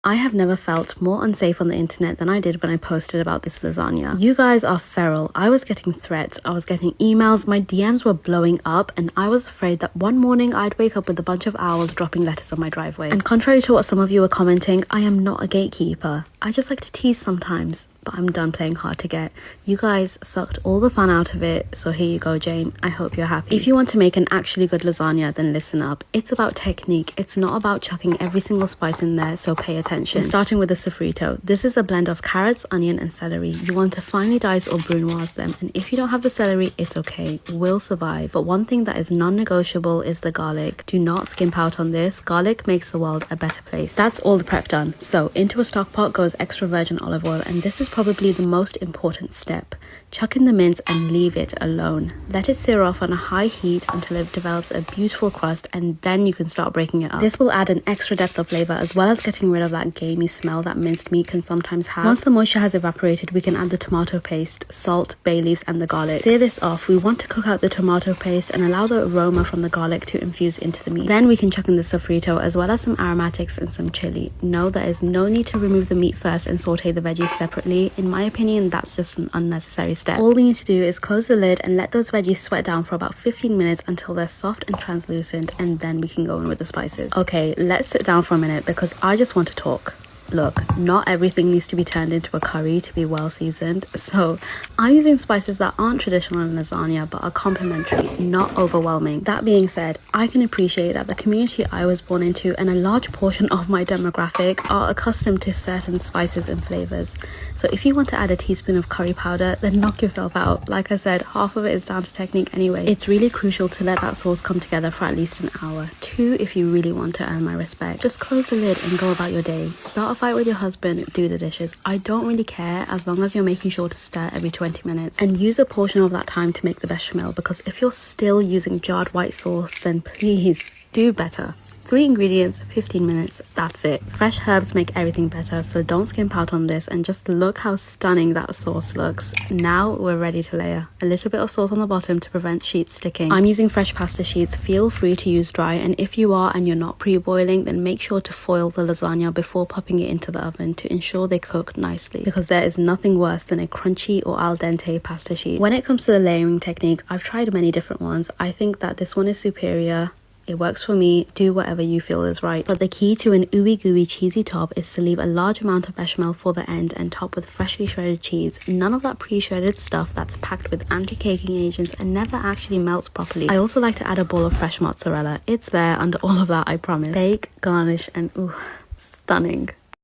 I have never felt more unsafe on the internet than I did when I posted about this lasagna. You guys are feral. I was getting threats, I was getting emails, my DMs were blowing up, and I was afraid that one morning I'd wake up with a bunch of owls dropping letters on my driveway. And contrary to what some of you were commenting, I am not a gatekeeper. I just like to tease sometimes, but I'm done playing hard to get. You guys sucked all the fun out of it, so here you go, Jane. I hope you're happy. If you want to make an actually good lasagna, then listen up. It's about technique. It's not about chucking every single spice in there, so pay attention. Starting with the sofrito. This is a blend of carrots, onion, and celery. You want to finely dice or brunoise them, and if you don't have the celery, it's okay. We'll survive. But one thing that is non-negotiable is the garlic. Do not skimp out on this. Garlic makes the world a better place. That's all the prep done. So into a stock pot goes extra virgin olive oil, and this is probably the most important step. Chuck in the mince and leave it alone. Let it sear off on a high heat until it develops a beautiful crust, and then you can start breaking it up. This will add an extra depth of flavor as well as getting rid of that gamey smell that minced meat can sometimes have. Once the moisture has evaporated, we can add the tomato paste, salt, bay leaves, and the garlic. Sear this off. We want to cook out the tomato paste and allow the aroma from the garlic to infuse into the meat. Then we can chuck in the sofrito as well as some aromatics and some chili. No, there is no need to remove the meat first and saute the veggies separately. In my opinion, that's just an unnecessary step. All we need to do is close the lid and let those veggies sweat down for about 15 minutes until they're soft and translucent, and then we can go in with the spices. Okay, let's sit down for a minute because I just want to talk. Look, not everything needs to be turned into a curry to be well seasoned, so I'm using spices that aren't traditional in lasagna but are complementary, not overwhelming. That being said, I can appreciate that the community I was born into and a large portion of my demographic are accustomed to certain spices and flavors. So if you want to add a teaspoon of curry powder, then knock yourself out. Like I said, half of it is down to technique anyway. It's really crucial to let that sauce come together for at least an hour. 2 if you really want to earn my respect. Just close the lid and go about your day. Start a fight with your husband, do the dishes. I don't really care as long as you're making sure to stir every 20 minutes. And use a portion of that time to make the bechamel, because if you're still using jarred white sauce, then please do better. 3 ingredients, 15 minutes, that's it. Fresh herbs make everything better, so don't skimp out on this, and just look how stunning that sauce looks. Now we're ready to layer. A little bit of salt on the bottom to prevent sheets sticking. I'm using fresh pasta sheets. Feel free to use dry, and if you are and you're not pre-boiling, then make sure to foil the lasagna before popping it into the oven to ensure they cook nicely, because there is nothing worse than a crunchy or al dente pasta sheet. When it comes to the layering technique, I've tried many different ones. I think that this one is superior. It works for me. Do whatever you feel is right. But the key to an ooey gooey cheesy top is to leave a large amount of bechamel for the end and top with freshly shredded cheese. None of that pre-shredded stuff that's packed with anti-caking agents and never actually melts properly. I also like to add a ball of fresh mozzarella. It's there under all of that, I promise. Bake, garnish, and ooh, stunning.